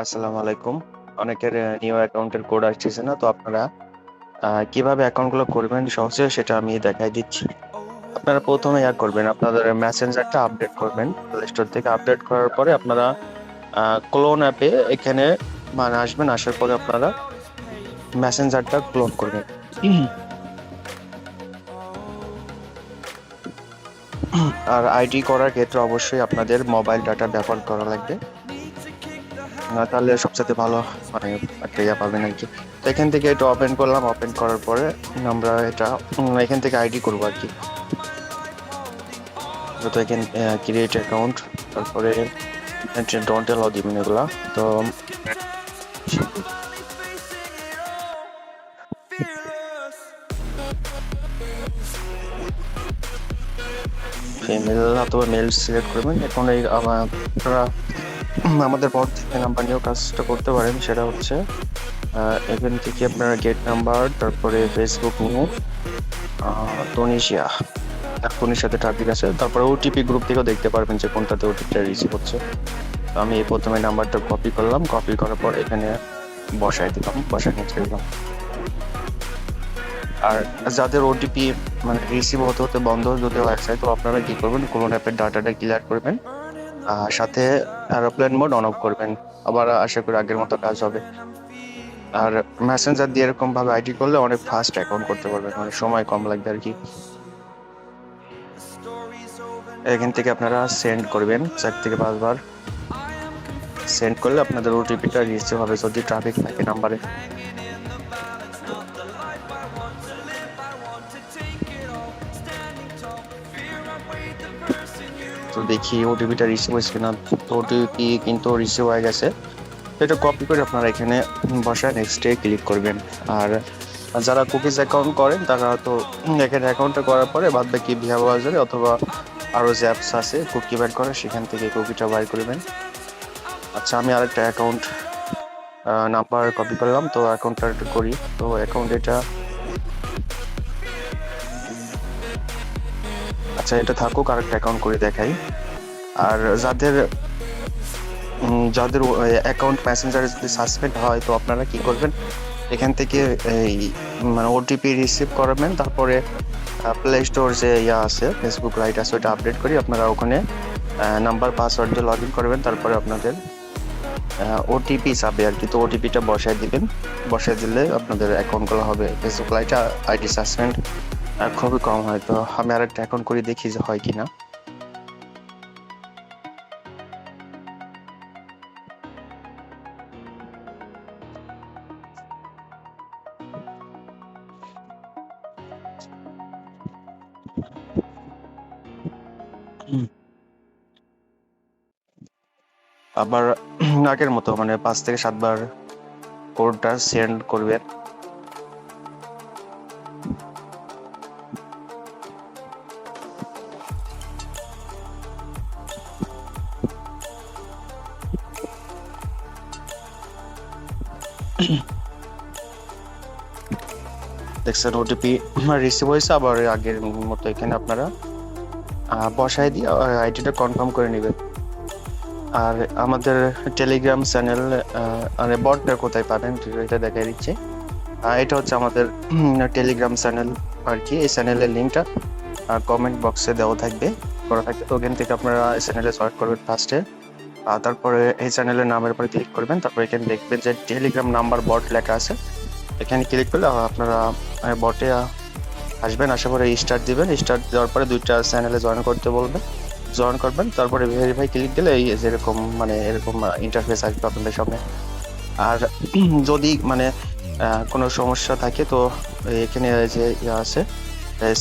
আসসালামু আলাইকুম। অনেকের নিউ অ্যাকাউন্টের কোড আসতেছে না, তো আপনারা কিভাবে অ্যাকাউন্টগুলো করবেন সহজে সেটা আমি দেখাই দিচ্ছি। আপনারা প্রথমে করবেন, আপনাদের মেসেঞ্জারটা আপডেট করবেন প্লে স্টোর থেকে। আপডেট করার পরে আপনারা ক্লোন অ্যাপে এখানে মানে আসবেন। আসার পরে আপনারা মেসেঞ্জারটা ক্লোন করবেন। আর আইডি করার ক্ষেত্রে অবশ্যই আপনাদের মোবাইল ডাটা ব্যবহার করা লাগবে, না তাহলে সবচেয়ে ভালো মানে একটা পাবেন আর কি। তো এখান থেকে এটা ওপেন করলাম। ওপেন করার পরে আমরা এটা এখান থেকে আইডি করবো আর কি। তো এখানে ক্রিয়েট অ্যাকাউন্ট, তারপরে ডন্ট অ্যালাউ দিবেন এগুলা। তো ফিমেল অথবা মেল সিলেক্ট করবেন। এখন এই আপনারা আমাদের বট থেকে নাম্বার নিয়েও কাজটা করতে পারেন। সেটা হচ্ছে এখান থেকে আপনারা গেট নাম্বার, তারপরে ফেসবুক নিউ তনিশিয়া, ফোনের সাথে ট্রাফিক আছে, তারপরে ওটিপি গ্রুপ থেকেও দেখতে পারবেন যে কোনটাতে ওটিপিটা রিসিভ হচ্ছে। তো আমি প্রথমে নাম্বারটা কপি করলাম। কপি করার পর এখানে বসাই দিলাম, বসাই নিচে দিলাম। আর যাদের ওটিপি মানে রিসিভ হতে হতে বন্ধ যদি হয়ে যায়, তো আপনারা কি করবেন, কোন অ্যাপের ডাটাটা ক্লিয়ার করবেন, সাথে এরোপ্লেন মোড অন অফ করবেন। আবার আশা করি আগের মতো কাজ হবে। আর মেসেঞ্জার দিয়ে এরকম ভাবে আইডি করলে অনেক ফাস্ট অ্যাকাউন্ট করতে পারবেন, মানে সময় কম লাগবে আর কি। এখান থেকে আপনারা সেন্ড করবেন 4 থেকে 5 বার। সেন্ড করলে আপনাদের ওটিপিটা রিসিভ হবে যদি ট্রাফিক থাকে নাম্বারে। তো দেখি ওটিপিটা রিসিভ হয়েছে কিনা। তো ওটিপি কিন্তু রিসিভ হয়ে গেছে। এটা কপি করে আপনারা এখানে বসায় নেক্সটে ক্লিক করবেন। আর যারা কুকিজ অ্যাকাউন্ট করেন তারা তো এখানে অ্যাকাউন্টটা করার পরে বাদ বাকি ভিয়া ব্রাউজারে অথবা আরো যে অ্যাপস আছে কুকি বের করে, সেখান থেকে কুকিটা বাইর করবেন। আচ্ছা, আমি আরেকটা অ্যাকাউন্ট নাম্বার কপি করলাম, তো অ্যাকাউন্টটা করি। তো অ্যাকাউন্ট এটা, আচ্ছা এটা থাকুক, আরেকটা অ্যাকাউন্ট করে দেখাই। আর যাদের যাদের অ্যাকাউন্ট মেসেঞ্জারে যদি সাসপেন্ড হয়, তো আপনারা কি করবেন, এখান থেকে এই মানে ওটিপি রিসিভ করবেন। তারপরে প্লে স্টোর যে আছে ফেসবুক লাইট আছে, ওটা আপডেট করি। আপনারা ওখানে নাম্বার পাসওয়ার্ড দিয়ে লগ ইন করবেন। তারপরে আপনাদের ওটিপি চাবে আর কি। তো ওটিপিটা বসায় দিবেন। বসায় দিলে আপনাদের অ্যাকাউন্টগুলো হবে। ফেসবুক লাইট আইডি সাসপেন্ড খুবই কম হয়। তো আমি আরেকটা অ্যাকাউন্ট করে দেখি যে হয় কিনা। আবার আগের মতো মানে 5 থেকে 7 বার কোডটা সেন্ড করবেন। দেখছেন ওটিপি রিসিভ হয়েছে। আবার আগের মতো এখানে আপনারা বসায় দিয়ে আইডিটা কনফার্ম করে নেবেন। আর আমাদের টেলিগ্রাম চ্যানেল মানে বটটা কোথায় পাবেন এটা দেখাই দিচ্ছি। এটা হচ্ছে আমাদের টেলিগ্রাম চ্যানেল আর কি। এই চ্যানেলের লিঙ্কটা কমেন্ট বক্সে দেওয়া থাকবে, করা থাকবে। তো ওখান থেকে আপনারা এই চ্যানেলে জয়েন করবেন ফার্স্টে। তারপরে এই চ্যানেলের নামের উপরে ক্লিক করবেন। তারপরে এখানে দেখবেন যে টেলিগ্রাম নাম্বার বট লেখা আছে। এখানে ক্লিক করলে আপনারা বটে আসবেন। আসার পরে স্টার্ট দিবেন। স্টার্ট দেওয়ার পরে 2টা চ্যানেলে জয়েন করতে বলবেন, জয়েন করবেন। তারপরে ভেরিফাই ক্লিক দিলে এই যেরকম মানে এরকম ইন্টারফেস আসবে আপনাদের সামনে। আর যদি মানে কোনো সমস্যা থাকে, তো এখানে যে আছে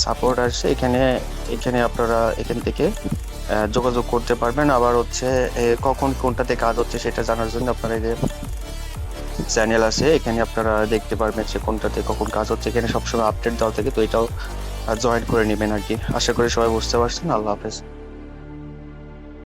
সাপোর্ট আসছে, এখানে এখানে আপনারা এখান থেকে যোগাযোগ করতে পারবেন। আবার হচ্ছে কখন কোনটাতে কাজ হচ্ছে সেটা জানার জন্য আপনারা যে চ্যানেল আছে এখানে আপনারা দেখতে পারবেন যে কোনটাতে কখন কাজ হচ্ছে। এখানে সবসময় আপডেট দেওয়া থাকে। তো এটাও জয়েন করে নেবেন আর কি। আশা করি সবাই বুঝতে পারছেন। আল্লাহ হাফেজ।